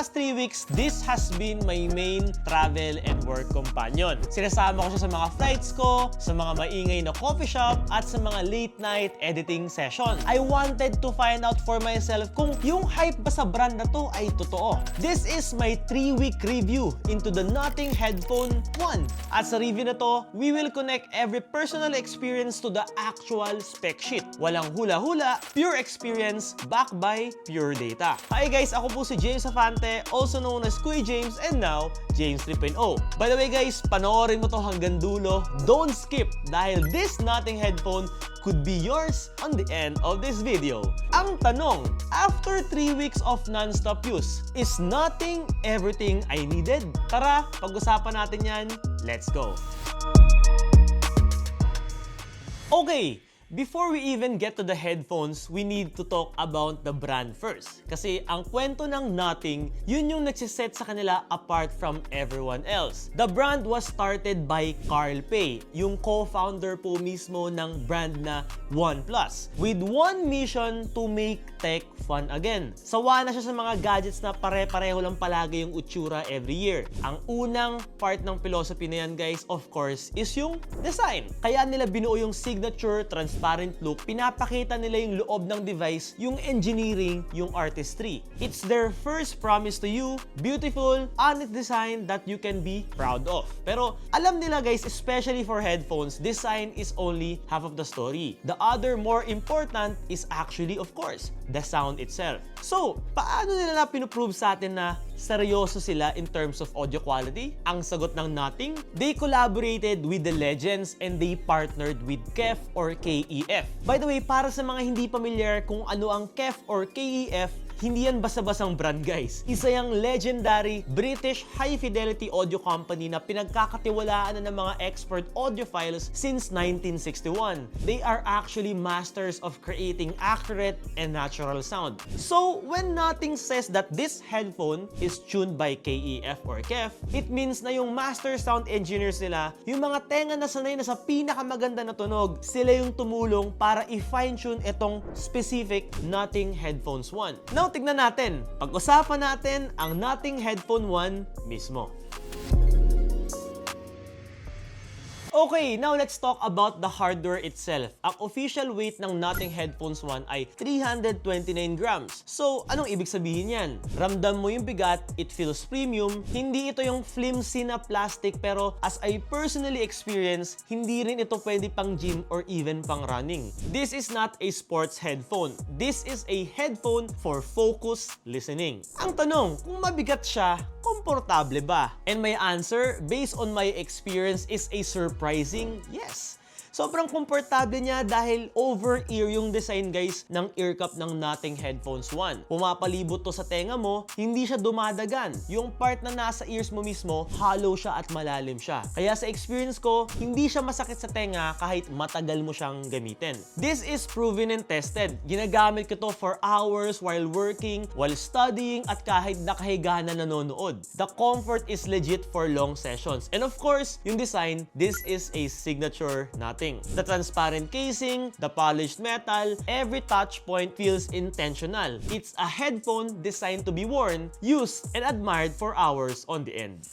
past 3 weeks, this has been my main travel and work companion. Sinasama ko siya sa mga flights ko, sa mga maingay na coffee shop, at sa mga late night editing session. I wanted to find out for myself kung yung hype ba sa brand na to ay totoo. This is my 3-week review into the Nothing Headphone 1. At sa review na to, we will connect every personal experience to the actual spec sheet. Walang hula-hula, pure experience backed by pure data. Hi guys, ako po si James Afante, also known as Kuya James, and now James 3.0. By the way guys, panoorin mo to hanggang dulo. Don't skip dahil this Nothing Headphone could be yours on the end of this video. Ang tanong, after 3 weeks of non-stop use, is Nothing everything I needed? Tara, pag-usapan natin yan. Let's go! Okay, before we even get to the headphones, we need to talk about the brand first. Kasi ang kwento ng Nothing, yun yung nagsiset sa kanila apart from everyone else. The brand was started by Carl Pei, yung co-founder po mismo ng brand na OnePlus, with one mission to make tech fun again. Sawa na siya sa mga gadgets na pare-pareho lang palagi yung utsura every year. Ang unang part ng philosophy na yan guys, of course, is yung design. Kaya nila binuo yung signature transparent look, pinapakita nila yung loob ng device, yung engineering, yung artistry. It's their first promise to you, beautiful, honest design that you can be proud of. Pero alam nila guys, especially for headphones, design is only half of the story. The other more important is actually, of course, the sound itself. So, paano nila na pinuprove sa atin na seryoso sila in terms of audio quality? Ang sagot ng Nothing, they collaborated with the legends and they partnered with KEF or KEF. By the way, para sa mga hindi familiar kung ano ang KEF or KEF, hindi yan basta-basang brand guys. Isa yung legendary British high-fidelity audio company na pinagkakatiwalaan na ng mga expert audiophiles since 1961. They are actually masters of creating accurate and natural sound. So, when Nothing says that this headphone is tuned by KEF or KEF, it means na yung master sound engineers nila, yung mga tenga na sanay na sa pinakamaganda na tunog, sila yung tumulong para i-fine-tune itong specific Nothing Headphones 1. Now, tignan natin. Pag-usapan natin ang Nothing Headphone 1 mismo. Okay, now let's talk about the hardware itself. Ang official weight ng Nothing Headphones 1 ay 329 grams. So, anong ibig sabihin yan? Ramdam mo yung bigat, it feels premium. Hindi ito yung flimsy na plastic, pero as I personally experience, hindi rin ito pwede pang gym or even pang running. This is not a sports headphone. This is a headphone for focused listening. Ang tanong, kung mabigat siya, komportable ba? And my answer, based on my experience, is a surprising yes. Sobrang komportable niya dahil over-ear yung design guys ng ear cup ng Nothing Headphones 1. Pumapalibot to sa tenga mo, hindi siya dumadagan. Yung part na nasa ears mo mismo, hollow siya at malalim siya. Kaya sa experience ko, hindi siya masakit sa tenga kahit matagal mo siyang gamitin. This is proven and tested. Ginagamit ko to for hours while working, while studying, at kahit nakahiga na nanonood. The comfort is legit for long sessions. And of course, yung design, this is a signature Nothing. The transparent casing, the polished metal, every touch point feels intentional. It's a headphone designed to be worn, used, and admired for hours on the end.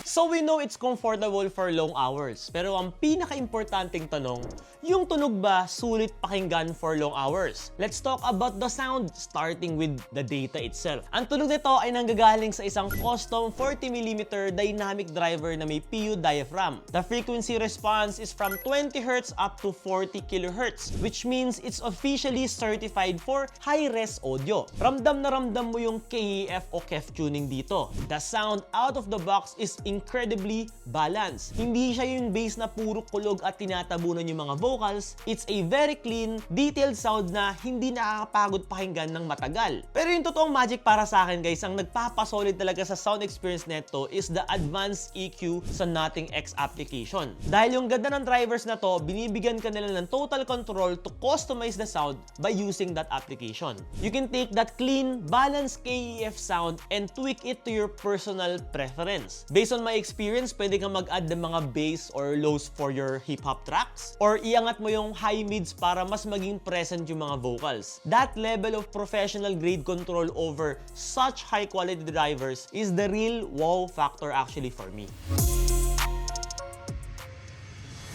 So we know it's comfortable for long hours. Pero ang pinaka-importanting tanong, yung tunog ba sulit pakinggan for long hours? Let's talk about the sound, starting with the data itself. Ang tunog nito ay nanggagaling sa isang custom 40mm dynamic driver na may PU diaphragm. The frequency response is from 20Hz up to 40 kHz, which means it's officially certified for high-res audio. Ramdam na ramdam mo yung KEF o KEF tuning dito. The sound out of the box is incredibly balanced. Hindi siya yung bass na puro kulog at tinatabunan yung mga vocals. It's a very clean, detailed sound na hindi nakakapagod pakinggan ng matagal. Pero yung totoong magic para sa akin guys, ang nagpapasolid talaga sa sound experience neto is the advanced EQ sa Nothing X application. Dahil yung ganda ng drivers na to, binibigyan ka nila ng total control to customize the sound by using that application. You can take that clean, balanced KEF sound and tweak it to your personal preference. Based on my experience, pwede kang mag-add ng mga bass or lows for your hip-hop tracks. Or iangat mo yung high mids para mas maging present yung mga vocals. That level of professional grade control over such high quality drivers is the real wow factor actually for me.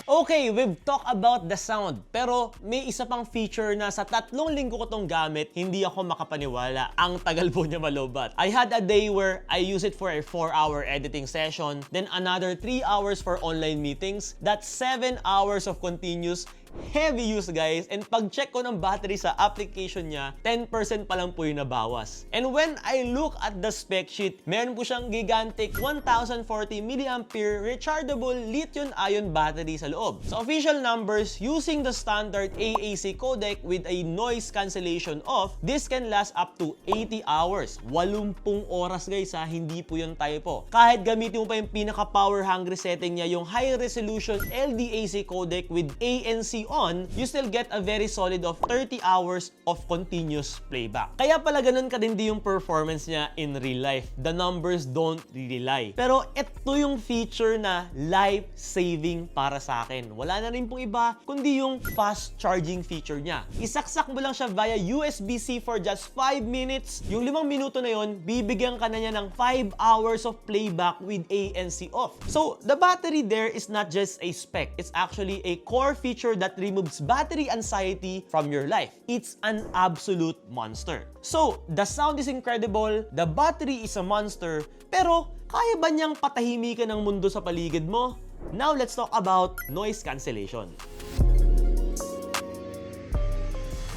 Okay, we've talked about the sound, pero may isa pang feature na sa 3 linggo ko tong gamit, hindi ako makapaniwala. Ang tagal po niya malobat. I had a day where I use it for a 4-hour editing session, then another 3 hours for online meetings. That's 7 hours of continuous heavy use, guys. And pag-check ko ng battery sa application niya, 10% pa lang po yung nabawas. And when I look at the spec sheet, meron po siyang gigantic 1040 mAh rechargeable lithium-ion battery sa loob. Sa official numbers, using the standard AAC codec with a noise cancellation off, this can last up to 80 hours. 80 oras, guys, ha. Hindi po yung typo. Kahit gamitin mo pa yung pinaka-power hungry setting niya, yung high resolution LDAC codec with ANC on, you still get a very solid of 30 hours of continuous playback. Kaya pala ganun kadindi yung performance niya in real life. The numbers don't really lie. Pero ito yung feature na life-saving para sa akin. Wala na rin pong iba, kundi yung fast charging feature niya. Isaksak mo lang siya via USB-C for just 5 minutes. Yung 5 minuto na yon, bibigyan ka na niya ng 5 hours of playback with ANC off. So, the battery there is not just a spec. It's actually a core feature that removes battery anxiety from your life. It's an absolute monster. So, the sound is incredible, the battery is a monster, pero kaya ba niyang patahimikan ang mundo sa paligid mo? Now, let's talk about noise cancellation.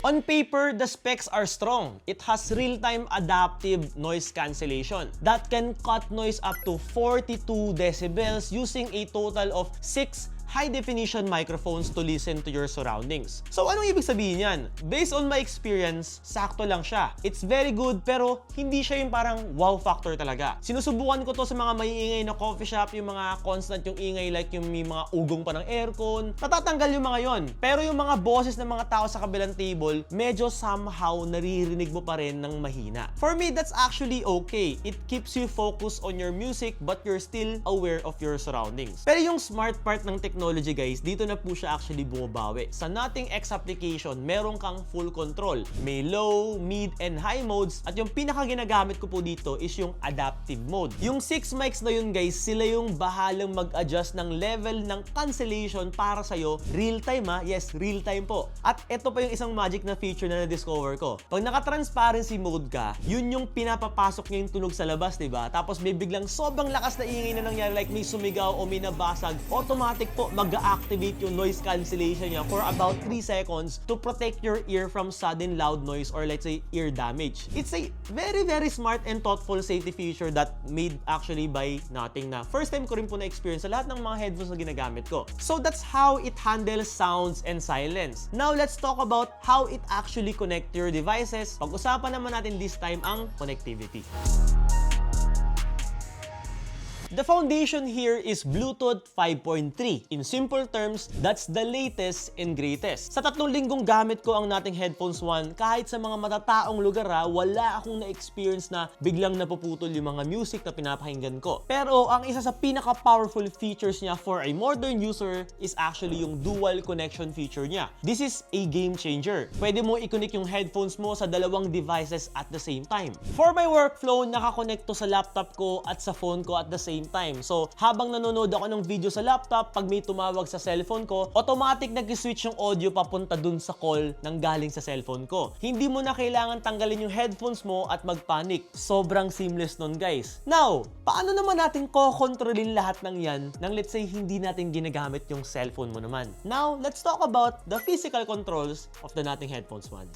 On paper, the specs are strong. It has real-time adaptive noise cancellation that can cut noise up to 42 decibels using a total of 6 high-definition microphones to listen to your surroundings. So, anong ibig sabihin yan? Based on my experience, sakto lang siya. It's very good, pero hindi siya yung parang wow factor talaga. Sinusubukan ko to sa mga maiingay na coffee shop, yung mga constant yung ingay, like yung may mga ugong pa ng aircon. Natatanggal yung mga yon. Pero yung mga boses ng mga tao sa kabilang table, medyo somehow naririnig mo pa rin ng mahina. For me, that's actually okay. It keeps you focused on your music, but you're still aware of your surroundings. Pero yung smart part ng technology, guys, dito na po siya actually bumabawi. Sa Nothing X application, meron kang full control. May low, mid, and high modes, at yung pinaka ginagamit ko po dito is yung adaptive mode. Yung 6 mics na yun, guys, sila yung bahalang mag-adjust ng level ng cancellation para sa'yo. Real time, ha? Yes, real time po. At ito pa yung isang magic na feature na na-discover ko. Pag naka-transparency mode ka, yun yung pinapapasok niya yung tunog sa labas, diba? Tapos may biglang sobrang lakas na ingay na nangyari, like may sumigaw o may nabasag, automatic po mag-activate yung noise cancellation niya for about 3 seconds to protect your ear from sudden loud noise or let's say ear damage. It's a very smart and thoughtful safety feature that made actually by Nothing na first time ko rin po na-experience sa lahat ng mga headphones na ginagamit ko. So that's how it handles sounds and silence. Now let's talk about how it actually connect to your devices. Pag-usapan naman natin this time ang connectivity. The foundation here is Bluetooth 5.3. In simple terms, that's the latest and greatest. Sa 3 linggong gamit ko ang Nothing Headphones 1, kahit sa mga matataong lugar, wala akong na-experience na biglang napuputol yung mga music na pinapakinggan ko. Pero ang isa sa pinaka-powerful features niya for a modern user is actually yung dual connection feature niya. This is a game changer. Pwede mo i-connect yung headphones mo sa 2 devices at the same time. For my workflow, nakakonect to sa laptop ko at sa phone ko at the same time. So, habang nanonood ako ng video sa laptop, pag may tumawag sa cellphone ko, automatic nag-switch yung audio papunta dun sa call nang galing sa cellphone ko. Hindi mo na kailangan tanggalin yung headphones mo at mag-panic. Sobrang seamless nun, guys. Now, paano naman natin ko-kontrolin lahat ng yan nang let's say hindi natin ginagamit yung cellphone mo naman? Now, let's talk about the physical controls of the Nothing Headphones 1.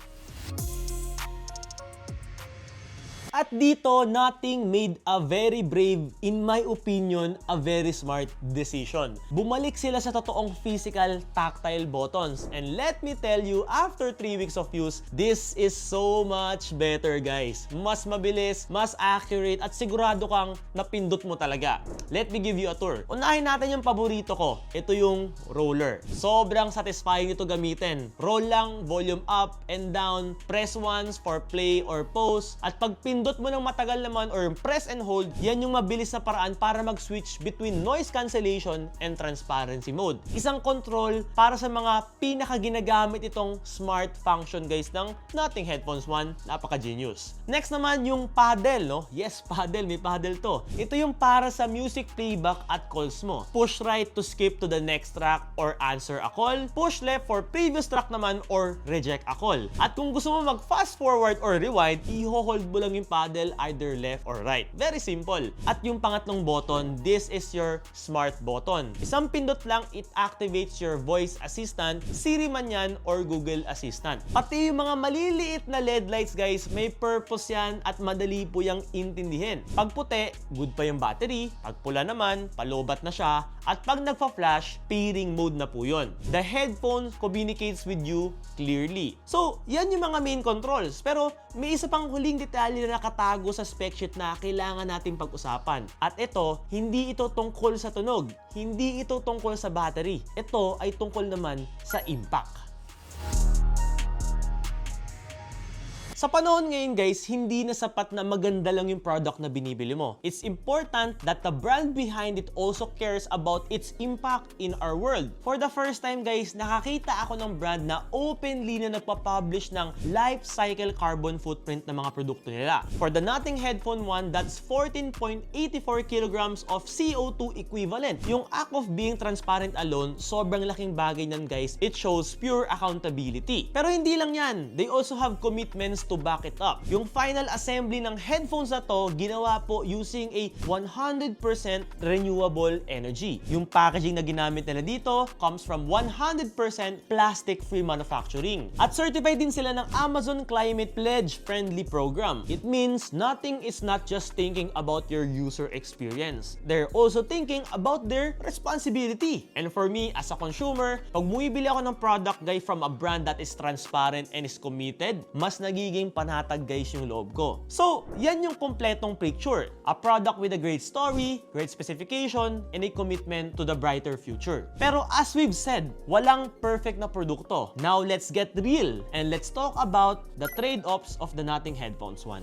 At dito, Nothing made a very brave, in my opinion, a very smart decision. Bumalik sila sa totoong physical, tactile buttons. And let me tell you, after 3 weeks of use, this is so much better, guys. Mas mabilis, mas accurate, at sigurado kang napindot mo talaga. Let me give you a tour. Unahin natin yung paborito ko. Ito yung roller. Sobrang satisfying ito gamitin. Roll lang, volume up and down, press once for play or pause, at pag pindot pindot mo ng matagal naman or press and hold, yan yung mabilis na paraan para mag-switch between noise cancellation and transparency mode. Isang control para sa mga pinaka-ginagamit itong smart function guys ng Nothing Headphones 1. Napaka-genius. Next naman yung paddle, no? Yes, paddle. May paddle to. Ito yung para sa music playback at calls mo. Push right to skip to the next track or answer a call. Push left for previous track naman or reject a call. At kung gusto mo mag-fast forward or rewind, i-hold mo lang yung paddle either left or right. Very simple. At yung pangatlong button, this is your smart button. Isang pindot lang, it activates your voice assistant, Siri man yan or Google Assistant. Pati yung mga maliliit na LED lights guys, may purpose yan at madali po yung intindihin. Pag puti, good pa yung battery. Pag pula naman, palobat na siya. At pag nagpa-flash, pairing mode na po yun. The headphone communicates with you clearly. So, yan yung mga main controls. Pero may isa pang huling detalye na nakatago sa spec sheet na kailangan natin pag-usapan. At ito, hindi ito tungkol sa tunog. Hindi ito tungkol sa battery. Ito ay tungkol naman sa impact. Sa panahon ngayon guys, hindi na sapat na maganda lang yung product na binibili mo. It's important that the brand behind it also cares about its impact in our world. For the first time guys, nakakita ako ng brand na openly na nagpa-publish ng life cycle carbon footprint ng mga produkto nila. For the Nothing Headphone 1, that's 14.84 kilograms of CO2 equivalent. Yung act of being transparent alone, sobrang laking bagay nan guys. It shows pure accountability. Pero hindi lang yan. They also have commitments to back it up. Yung final assembly ng headphones na to, ginawa po using a 100% renewable energy. Yung packaging na ginamit nila dito comes from 100% plastic-free manufacturing. At certified din sila ng Amazon Climate Pledge Friendly Program. It means Nothing is not just thinking about your user experience. They're also thinking about their responsibility. And for me, as a consumer, pag bumibili ako ng product guys from a brand that is transparent and is committed, mas nagiging panatag guys yung loob ko. So, yan yung kompletong picture. A product with a great story, great specification, and a commitment to the brighter future. Pero as we've said, walang perfect na produkto. Now, let's get real and let's talk about the trade-offs of the Nothing Headphones 1.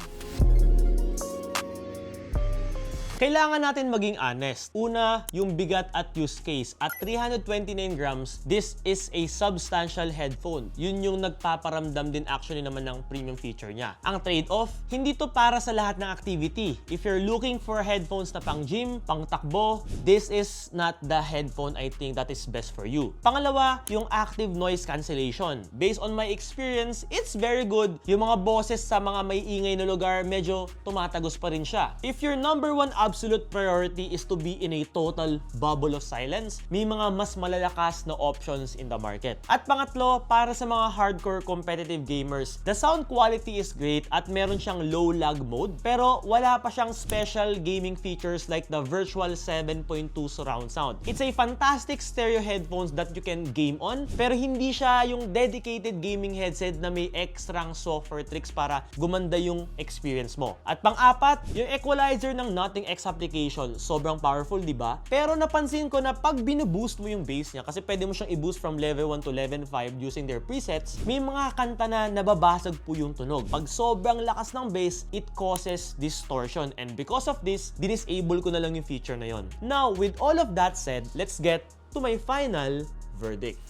Kailangan natin maging honest. Una, yung bigat at use case. At 329 grams, this is a substantial headphone. Yun yung nagpaparamdam din actually naman ng premium feature niya. Ang trade-off, hindi to para sa lahat ng activity. If you're looking for headphones na pang gym, pang takbo, this is not the headphone I think that is best for you. Pangalawa, yung active noise cancellation. Based on my experience, it's very good. Yung mga boses sa mga may ingay na lugar, medyo tumatagos pa rin siya. If your number one absolute priority is to be in a total bubble of silence, may mga mas malalakas na options in the market. At pangatlo, para sa mga hardcore competitive gamers, the sound quality is great at meron siyang low lag mode, pero wala pa siyang special gaming features like the Virtual 7.2 surround sound. It's a fantastic stereo headphones that you can game on, pero hindi siya yung dedicated gaming headset na may extrang software tricks para gumanda yung experience mo. At pang-apat, yung equalizer ng Nothing X application, sobrang powerful, di ba? Pero napansin ko na pag binuboost mo yung bass niya, kasi pwede mo siyang i-boost from level 1 to level 5 using their presets, may mga kanta na nababasag po yung tunog. Pag sobrang lakas ng bass, it causes distortion. And because of this, dinisable ko na lang yung feature na yon. Now, with all of that said, let's get to my final verdict.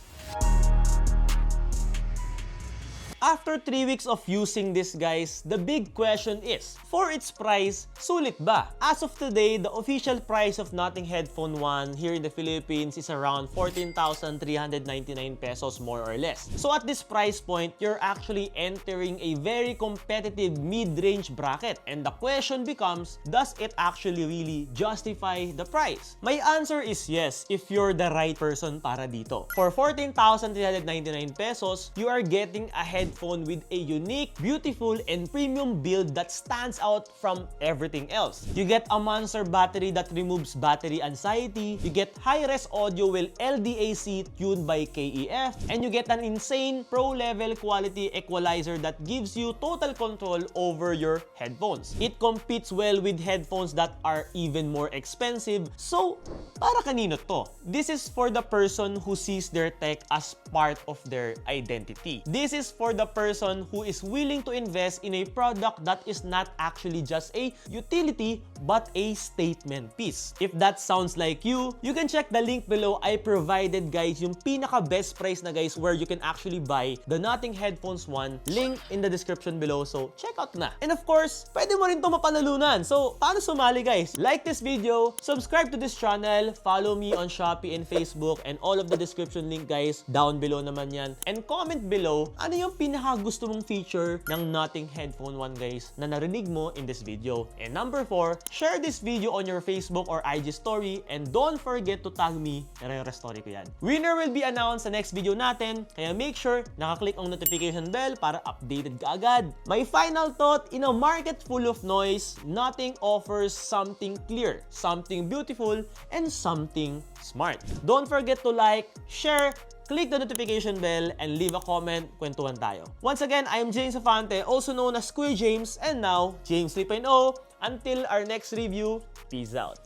After 3 weeks of using this guys, the big question is, for its price, sulit ba? As of today, the official price of Nothing Headphone 1 here in the Philippines is around 14,399 pesos more or less. So at this price point, you're actually entering a very competitive mid-range bracket. And the question becomes, does it actually really justify the price? My answer is yes, if you're the right person para dito. For 14,399 pesos, you are getting a headphone with a unique, beautiful, and premium build that stands out from everything else. You get a monster battery that removes battery anxiety, you get high-res audio with LDAC tuned by KEF, and you get an insane pro-level quality equalizer that gives you total control over your headphones. It competes well with headphones that are even more expensive, so para kanino to? This is for the person who sees their tech as part of their identity. This is for the person who is willing to invest in a product that is not actually just a utility but a statement piece. If that sounds like you can check the link below. I provided guys yung pinaka best price na guys where you can actually buy the Nothing Headphones 1. Link in the description below, so check out na. And of course, pwede mo rin ito mapanalunan. So, paano sumali guys? Like this video, subscribe to this channel, follow me on Shopee and Facebook, and all of the description link guys, down below naman yan. And comment below, ano yung pinaka gusto mong feature ng Nothing Headphone 1 guys na narinig mo in this video. And number 4, share this video on your Facebook or IG story, and don't forget to tag me, nare-story ko yan. Winner will be announced sa next video natin, kaya make sure nakaklik ang notification bell para updated ka agad. My final thought, in a market full of noise, Nothing offers something clear, something beautiful, and something smart. Don't forget to like, share, click the notification bell, and leave a comment. Kwentuhan tayo. Once again, I am James Afante, also known as Kuya James, and now, James 3.0. Until our next review, peace out.